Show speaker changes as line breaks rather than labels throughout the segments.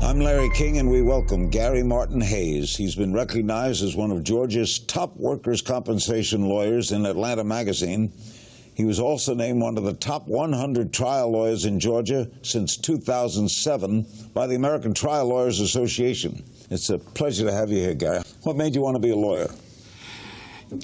I'm Larry King, and we welcome Gary Martin Hayes. He's been recognized as one of Georgia's top workers' compensation lawyers in Atlanta Magazine. He was also named one of the top 100 trial lawyers in Georgia since 2007 by the American Trial Lawyers Association. It's a pleasure to have you here, Gary. What made you want to be a lawyer?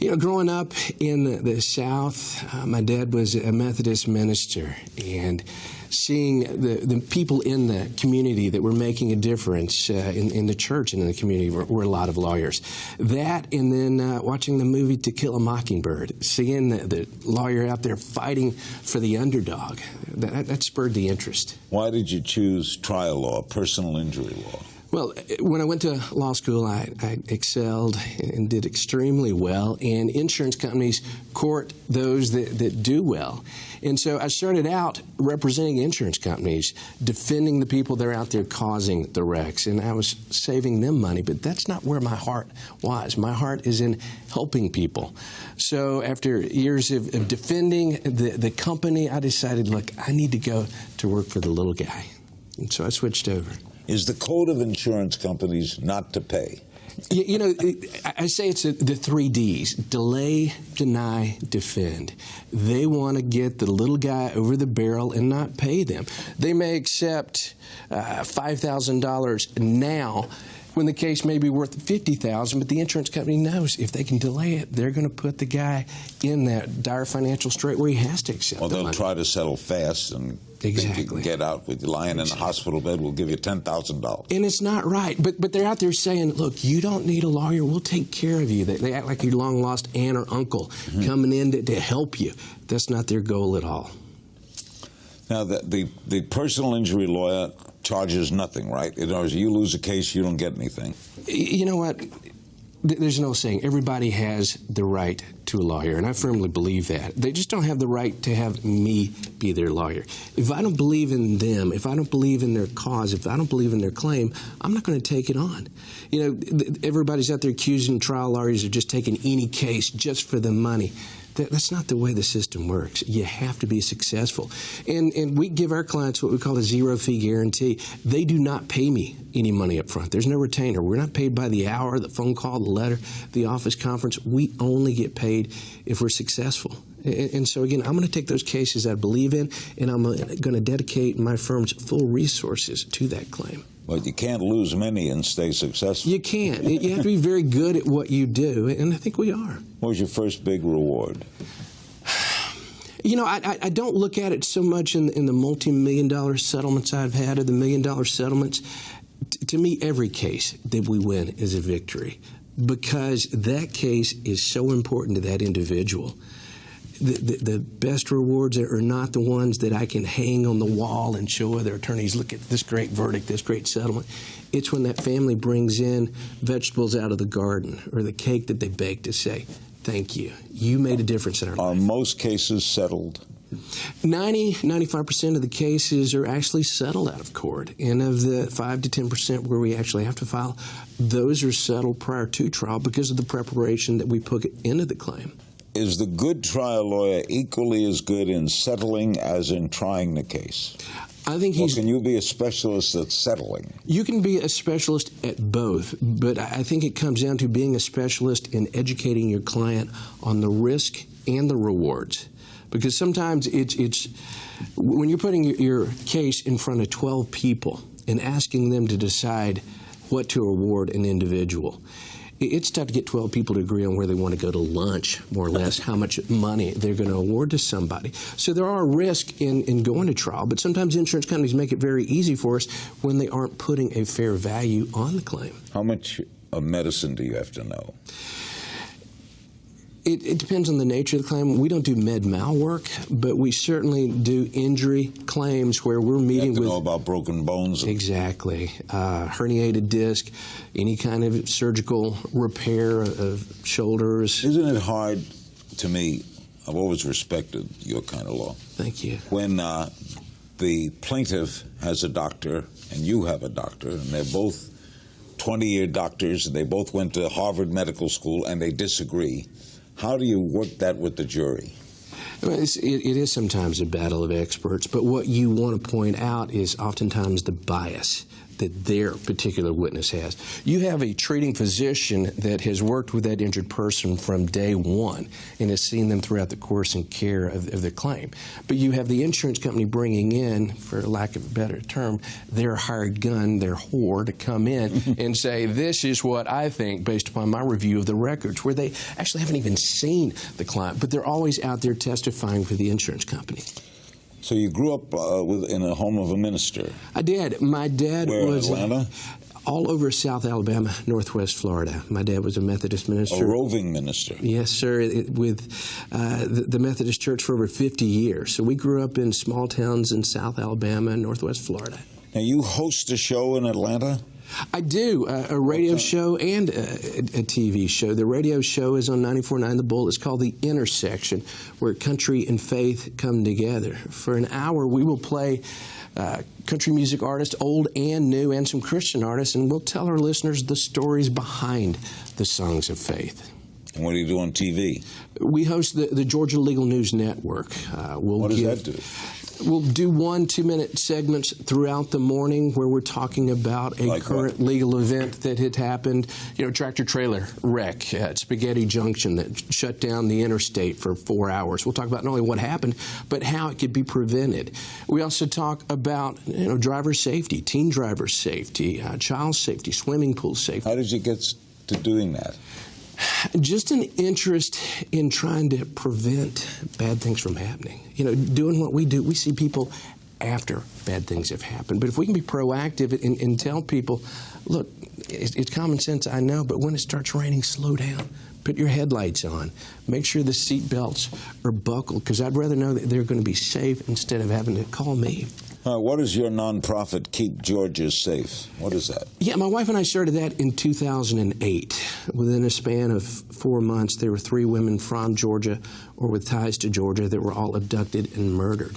You know, growing up in the South, my dad was a Methodist minister, and seeing the people in the community that were making a difference in the church and in the community were a lot of lawyers. That, and then watching the movie To Kill a Mockingbird, seeing the lawyer out there fighting for the underdog, that spurred the interest.
Why did you choose trial law, personal injury law?
Well, when I went to law school, I excelled and did extremely well, and insurance companies court those that do well. And so I started out representing insurance companies, defending the people that are out there causing the wrecks, and I was saving them money, but that's not where my heart was. My heart is in helping people. So after years of defending the company, I decided, look, I need to go to work for the little guy. And so I switched over.
Is the code of insurance companies not to pay?
You know, I say it's the 3 Ds: delay, deny, defend. They want to get the little guy over the barrel and not pay them. They may accept $5,000 now when the case may be worth $50,000, but the insurance company knows if they can delay it, they're going to put the guy in that dire financial strait where he has to accept the money.
Well, they'll try to settle fast and think you can get out with lying in the hospital bed, we'll give you $10,000.
And it's not right. But they're out there saying, look, you don't need a lawyer. We'll take care of you. They act like your long-lost aunt or uncle coming in to help you. That's not their goal at all.
Now, the personal injury lawyer charges nothing, right? In other words, you lose a case, you don't get anything.
You know what? There's no saying. Everybody has the right to a lawyer, and I firmly believe that. They just don't have the right to have me be their lawyer. If I don't believe in them, if I don't believe in their cause, if I don't believe in their claim, I'm not going to take it on. You know, everybody's out there accusing trial lawyers of just taking any case just for the money. That's not the way the system works. You have to be successful. And we give our clients what we call a zero-fee guarantee. They do not pay me any money up front. There's no retainer. We're not paid by the hour, the phone call, the letter, the office conference. We only get paid if we're successful. And so, again, I'm going to take those cases I believe in, and I'm going to dedicate my firm's full resources to that claim.
But you can't lose many and stay successful.
You can't. You have to be very good at what you do, and I think we are.
What was your first big reward?
You know, I don't look at it so much in the multi-million-dollar settlements I've had or the million-dollar settlements. To me, every case that we win is a victory because that case is so important to that individual. The best rewards are not the ones that I can hang on the wall and show other attorneys, look at this great verdict, this great settlement. It's when that family brings in vegetables out of the garden or the cake that they baked to say, thank you. You made a difference in our life.
Are most cases settled?
95% of the cases are actually settled out of court. And of the 5 to 10% where we actually have to file, those are settled prior to trial because of the preparation that we put into the claim.
Is the good trial lawyer equally as good in settling as in trying the case?
I think
Or can you be a specialist at settling?
You can be a specialist at both, but I think it comes down to being a specialist in educating your client on the risk and the rewards. Because sometimes it's when you're putting your case in front of 12 people and asking them to decide what to award an individual, it's tough to get 12 people to agree on where they want to go to lunch, more or less, how much money they're going to award to somebody. So there are risks in going to trial, but sometimes insurance companies make it very easy for us when they aren't putting a fair value on the claim.
How much of medicine do you have to know?
It depends on the nature of the claim. We don't do med-mal work, but we certainly do injury claims where we're meeting with...
You have to know about broken bones.
Exactly. Herniated disc, any kind of surgical repair of shoulders.
Isn't it hard to me? I've always respected your kind of law.
Thank you.
When the plaintiff has a doctor and you have a doctor, and they're both 20-year doctors, and they both went to Harvard Medical School, and they disagree, how do you work that with the jury?
Well, it is sometimes a battle of experts, but what you want to point out is oftentimes the bias that their particular witness has. You have a treating physician that has worked with that injured person from day one and has seen them throughout the course and care of the claim. But you have the insurance company bringing in, for lack of a better term, their hired gun, their whore, to come in and say, this is what I think based upon my review of the records, where they actually haven't even seen the client, but they're always out there testifying for the insurance company.
So you grew up in a home of a minister?
I did. My dad was
in Atlanta?
All over South Alabama, Northwest Florida. My dad was a Methodist minister.
A roving minister?
Yes, sir, with the Methodist Church for over 50 years. So we grew up in small towns in South Alabama and Northwest Florida.
Now, you host a show in Atlanta?
I do, a radio show and a TV show. The radio show is on 94.9 The Bull. It's called The Intersection, where country and faith come together. For an hour, we will play country music artists, old and new, and some Christian artists, and we'll tell our listeners the stories behind the songs of faith.
And what do you do on TV?
We host the Georgia Legal News Network.
What does that do?
We'll do 1 2-minute segments throughout the morning where we're talking about a current legal event that had happened. You know, tractor trailer wreck at Spaghetti Junction that shut down the interstate for 4 hours. We'll talk about not only what happened, but how it could be prevented. We also talk about, driver safety, teen driver safety, child safety, swimming pool safety.
How did you get to doing that?
Just an interest in trying to prevent bad things from happening. Doing what we do, we see people after bad things have happened. But if we can be proactive and tell people, look, it's common sense, I know, but when it starts raining, slow down. Put your headlights on. Make sure the seat belts are buckled, because I'd rather know that they're going to be safe instead of having to call me.
What is your nonprofit, Keep Georgia Safe? What is that?
Yeah, my wife and I started that in 2008. Within a span of 4 months, there were 3 women from Georgia or with ties to Georgia that were all abducted and murdered.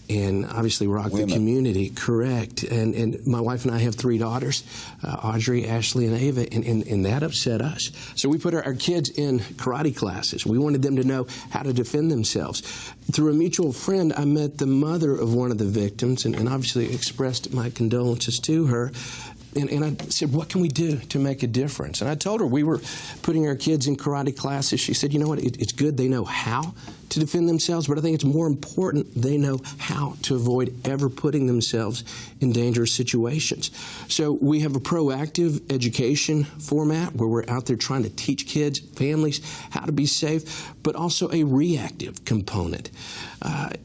And obviously rocked the community, correct. And my wife and I have 3 daughters, Audrey, Ashley, and Ava, and that upset us. So we put our kids in karate classes. We wanted them to know how to defend themselves. Through a mutual friend, I met the mother of one of the victims and obviously expressed my condolences to her. And I said, what can we do to make a difference? And I told her we were putting our kids in karate classes. She said, you know what, it's good they know how to defend themselves, but I think it's more important they know how to avoid ever putting themselves in dangerous situations. So we have a proactive education format where we're out there trying to teach kids, families, how to be safe, but also a reactive component.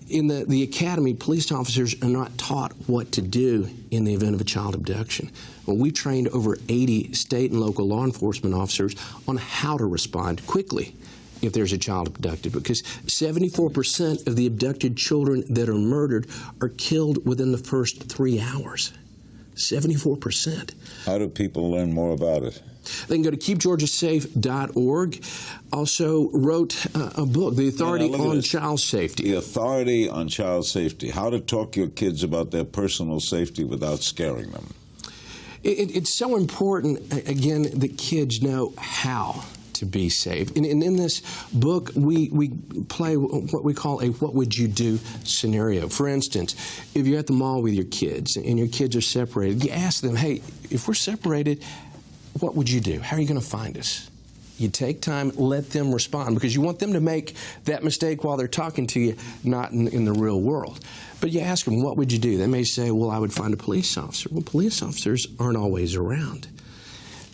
In the academy, police officers are not taught what to do in the event of a child abduction. Well, we trained over 80 state and local law enforcement officers on how to respond quickly if there's a child abducted, because 74% of the abducted children that are murdered are killed within the first 3 hours. 74%.
How do people learn more about it?
They can go to keepgeorgiasafe.org. Also wrote a book, The Authority on Child Safety.
The Authority on Child Safety. How to talk your kids about their personal safety without scaring them.
It's so important, again, that kids know how to be safe. And in this book, we play what we call a what would you do scenario. For instance, if you're at the mall with your kids and your kids are separated, you ask them, hey, if we're separated, what would you do? How are you going to find us? You take time, let them respond, because you want them to make that mistake while they're talking to you, not in the real world. But you ask them, what would you do? They may say, well, I would find a police officer. Well, police officers aren't always around.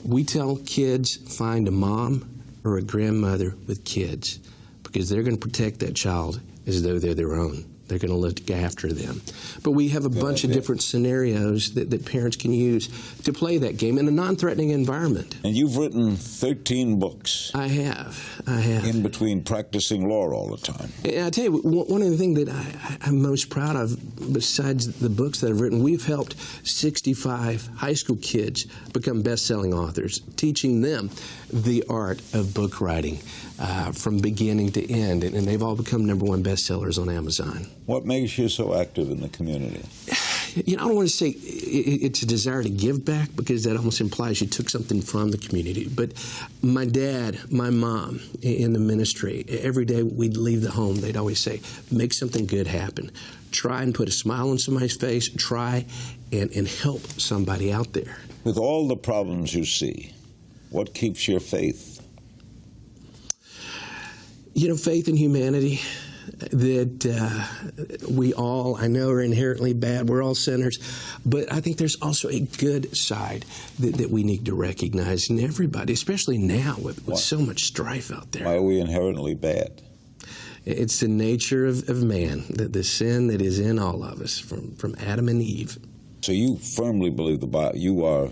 We tell kids, find a mom or a grandmother with kids, because they're going to protect that child as though they're their own. They're going to look after them. But we have a bunch of different scenarios that parents can use to play that game in a non-threatening environment.
And you've written 13 books.
I have.
In between practicing law all the time.
And I tell you, one of the things that I'm most proud of, besides the books that I've written, we've helped 65 high school kids become best-selling authors, teaching them the art of book writing from beginning to end. And they've all become #1 bestsellers on Amazon.
What makes you so active in the community?
I don't want to say it's a desire to give back, because that almost implies you took something from the community. But my dad, my mom in the ministry, every day we'd leave the home, they'd always say, make something good happen. Try and put a smile on somebody's face. Try and help somebody out there.
With all the problems you see, what keeps your faith?
Faith in humanity, that we all, I know, are inherently bad. We're all sinners. But I think there's also a good side that we need to recognize in everybody, especially now with so much strife out there.
Why are we inherently bad?
It's the nature of man, the sin that is in all of us, from Adam and Eve.
So you firmly believe the Bible. You are.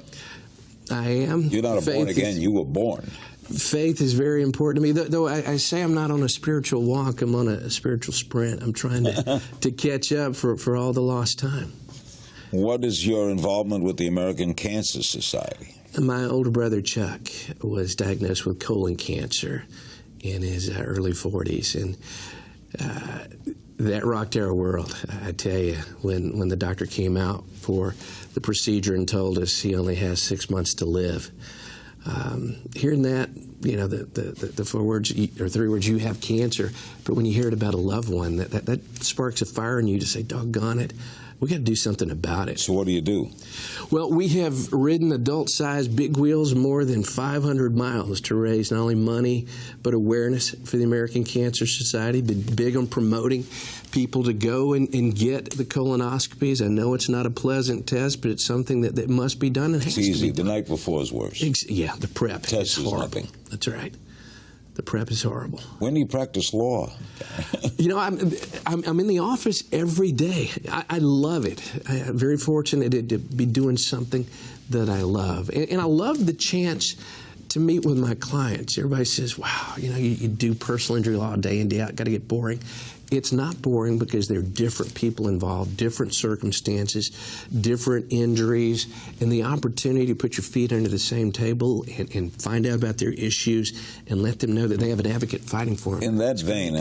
I am.
You're not a born again. You were born.
Faith is very important to me. Though I say I'm not on a spiritual walk, I'm on a spiritual sprint. I'm trying to catch up for all the lost time.
What is your involvement with the American Cancer Society?
My older brother, Chuck, was diagnosed with colon cancer in his early 40s. And that rocked our world, I tell you, when the doctor came out for the procedure and told us he only has 6 months to live. Hearing that, the 4 words or 3 words, you have cancer, but when you hear it about a loved one, that sparks a fire in you to say, doggone it, we got to do something about it.
So what do you do?
Well, we have ridden adult-sized big wheels more than 500 miles to raise not only money but awareness for the American Cancer Society. Been big on promoting people to go and get the colonoscopies. I know it's not a pleasant test, but it's something that must be done. And
it's easy. The night before is worse.
Yeah, the prep
test
is horrible.
Nothing.
That's right. The prep is horrible.
When do you practice law?
I'm in the office every day. I love it. I'm very fortunate to be doing something that I love. And I love the chance to meet with my clients. Everybody says, wow, you do personal injury law day in, day out, got to get boring. It's not boring because there are different people involved, different circumstances, different injuries, and the opportunity to put your feet under the same table and find out about their issues and let them know that they have an advocate fighting for them.
In that vein,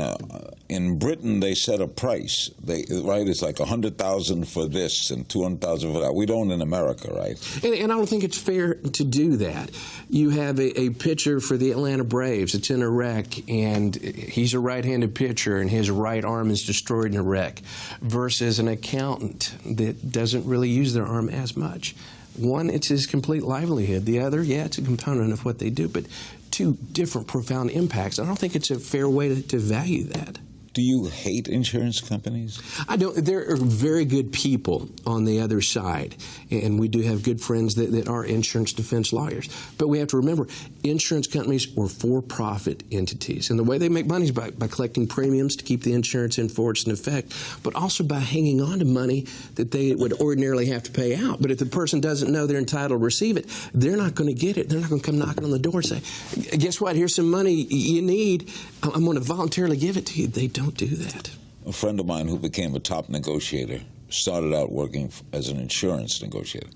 in Britain, they set a price. It's like $100,000 for this and $200,000 for that. We don't in America, right?
And I don't think it's fair to do that. You have a pitcher for the Atlanta Braves. It's in a wreck, and he's a right-handed pitcher, and his right arm is destroyed in a wreck, versus an accountant that doesn't really use their arm as much. One, it's his complete livelihood. The other, it's a component of what they do, but 2 different profound impacts. I don't think it's a fair way to value that.
Do you hate insurance companies?
I don't. There are very good people on the other side, and we do have good friends that are insurance defense lawyers. But we have to remember, insurance companies are for-profit entities, and the way they make money is by collecting premiums to keep the insurance in force and effect, but also by hanging on to money that they would ordinarily have to pay out. But if the person doesn't know they're entitled to receive it, they're not going to get it. They're not going to come knocking on the door and say, guess what, here's some money you need. I'm going to voluntarily give it to you. They don't do that.
A friend of mine who became a top negotiator started out working as an insurance negotiator.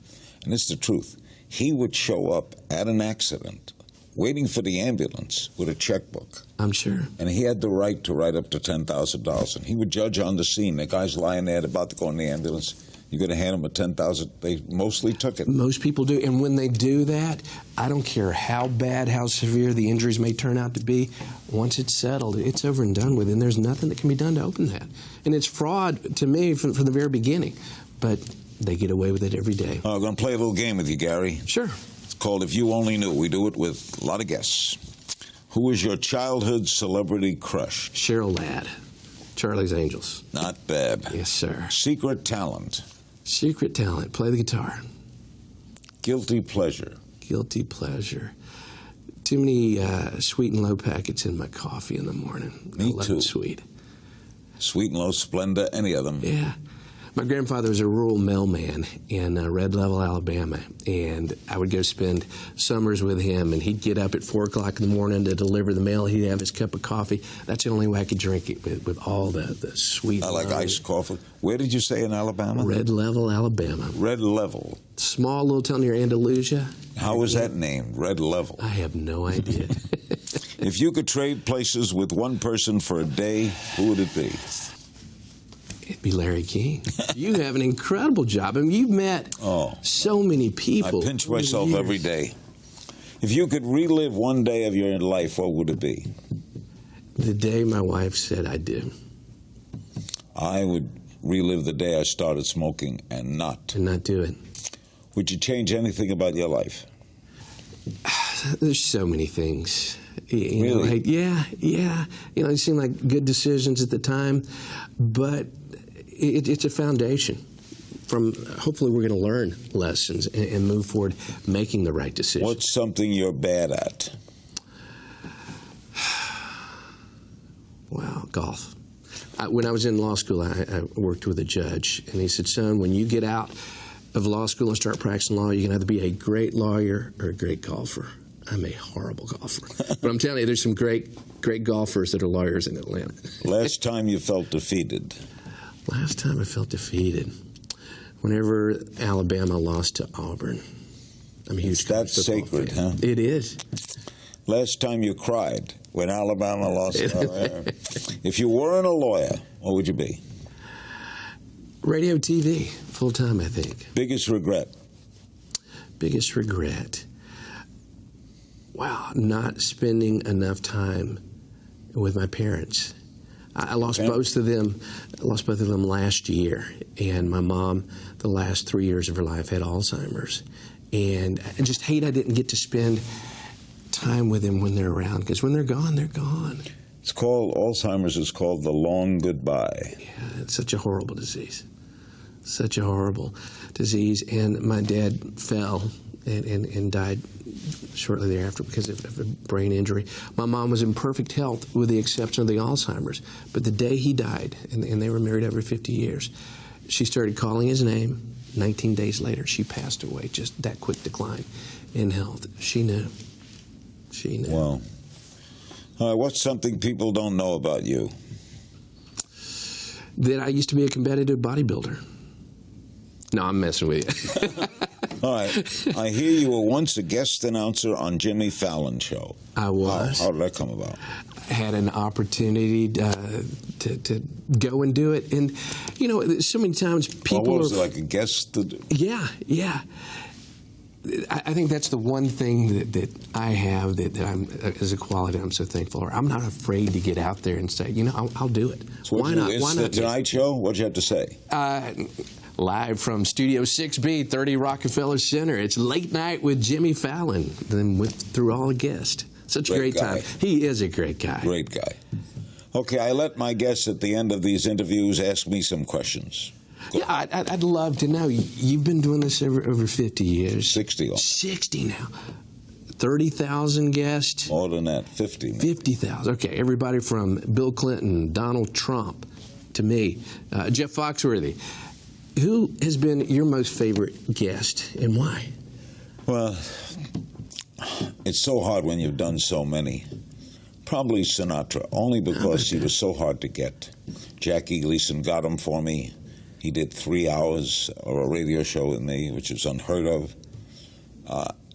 And it's the truth. He would show up at an accident waiting for the ambulance with a checkbook.
I'm sure.
And he had the right to write up to $10,000. And he would judge on the scene. The guy's lying there about to go in the ambulance. You're going to hand them a $10,000. They mostly took it.
Most people do. And when they do that, I don't care how bad, how severe the injuries may turn out to be. Once it's settled, it's over and done with. And there's nothing that can be done to open that. And it's fraud to me from the very beginning. But they get away with it every day.
I'm going to play a little game with you, Gary.
Sure.
It's called If You Only Knew. We do it with a lot of guests. Who is your childhood celebrity crush?
Cheryl Ladd, Charlie's Angels.
Not bad.
Yes, sir.
Secret talent?
Secret talent, play the guitar.
Guilty pleasure?
Guilty pleasure. Too many sweet and low packets in my coffee in the morning.
Me
I love
too.
It sweet.
Sweet and low, Splenda, any of them.
Yeah. My grandfather was a rural mailman in Red Level, Alabama, and I would go spend summers with him, and he'd get up at 4 o'clock in the morning to deliver the mail. He'd have his cup of coffee. That's the only way I could drink it, with all the sweet.
I like iced coffee. Where did you say in Alabama?
Red Level, Alabama.
Red Level.
Small little town near Andalusia.
How was that named, Red Level?
I have no idea.
If you could trade places with one person for a day, who would it be?
It'd be Larry King. You have an incredible job. I mean, you've met so many people.
I pinch myself every day. If you could relive one day of your life, what would it be?
The day my wife said I do.
I would relive the day I started smoking and not
do it.
Would you change anything about your life?
There's so many things.
Really?
Yeah. It seemed like good decisions at the time, but it's a foundation. Hopefully we're going to learn lessons and move forward making the right decision.
What's something you're bad at?
Wow, golf. When I was in law school, I worked with a judge, and he said, son, when you get out of law school and start practicing law, you can either be a great lawyer or a great golfer. I'm a horrible golfer. But I'm telling you, there's some great golfers that are lawyers in Atlanta.
Last time you felt defeated?
Last time I felt defeated, whenever Alabama lost to Auburn. I'm a huge
That's sacred,
fan.
huh?
It is.
Last time you cried when Alabama lost to Auburn. If you weren't a lawyer, what would you be?
Radio, TV, full time, I think.
Biggest regret?
Biggest regret. Wow, not spending enough time with my parents. I lost both of them. Last year, and my mom, the last 3 years of her life, had Alzheimer's, and I just hate I didn't get to spend time with them when they're around, because when they're gone, they're gone.
It's called Alzheimer's. Is called the long goodbye.
Yeah, it's such a horrible disease. Such a horrible disease, and my dad fell and died shortly thereafter because of a brain injury. My mom was in perfect health with the exception of the Alzheimer's. But the day he died, and they were married over 50 years, she started calling his name. 19 days later, she passed away. Just that quick decline in health. She knew. She knew.
Wow. All right, what's something people don't know about you?
That I used to be a competitive bodybuilder. No, I'm messing with you.
All right. I hear you were once a guest announcer on Jimmy Fallon's show.
I was.
How did that come about?
I had an opportunity to go and do it. And, so many times people
what was it, like a guest?
Yeah. I think that's the one thing that I have that I'm, as a quality, I'm so thankful for. I'm not afraid to get out there and say, I'll do it.
So
why not?
It's the Tonight Show? What'd you have to say?
Live from Studio 6B, 30 Rockefeller Center. It's Late Night with Jimmy Fallon. Then through all the guests. Such a great time. He is a great guy.
Great guy. Okay, I let my guests at the end of these interviews ask me some questions.
Yeah, I'd love to know. You've been doing this over 50 years.
60 almost.
60 now. 30,000 guests.
More than that, 50.
50,000. Okay, everybody from Bill Clinton, Donald Trump, to me, Jeff Foxworthy. Who has been your most favorite guest and why?
Well, it's so hard when you've done so many. Probably Sinatra, only because he was so hard to get. Jackie Gleason got him for me. He did 3 hours of a radio show with me, which is unheard of.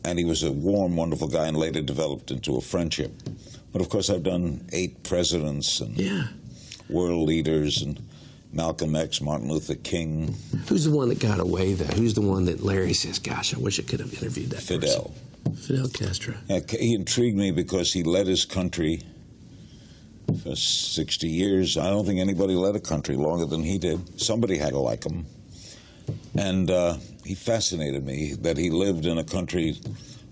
And he was a warm, wonderful guy and later developed into a friendship. But, of course, I've done 8 presidents and world leaders and Malcolm X, Martin Luther King.
Who's the one that got away, though? Who's the one that Larry says, gosh, I wish I could have interviewed that
Fidel.
person? Fidel Castro.
He intrigued me because he led his country for 60 years. I don't think anybody led a country longer than he did. Somebody had to like him. And he fascinated me that he lived in a country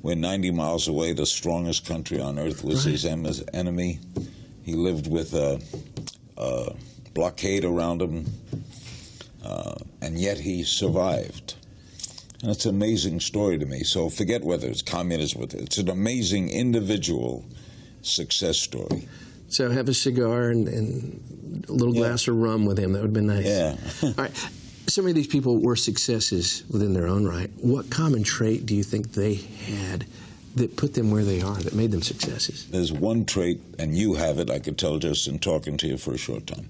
where 90 miles away, the strongest country on earth was his enemy. He lived with a blockade around him, and yet he survived. And it's an amazing story to me. So forget whether it's communism, it's an amazing individual success story.
So have a cigar and a little glass of rum with him. That would have been nice.
Yeah.
All right. So many of these people were successes within their own right. What common trait do you think they had that put them where they are, that made them successes?
There's one trait, and you have it, I could tell just in talking to you for a short time.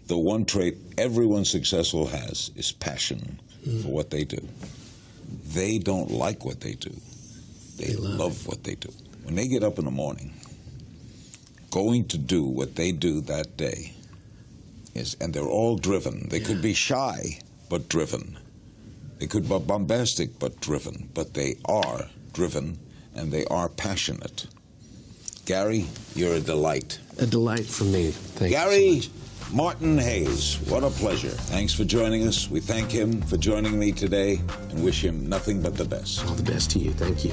The one trait everyone successful has is passion for what they do. They don't like what they do. They love what they do. When they get up in the morning, going to do what they do that day, Yes, and they're all driven. They could be shy, but driven. They could be bombastic, but driven. But they are driven, and they are passionate. Gary, you're a delight.
A delight for me. Thank
Gary
you so much.
Martin Hayes, what a pleasure. Thanks for joining us. We thank him for joining me today and wish him nothing but the best.
All the best to you. Thank you.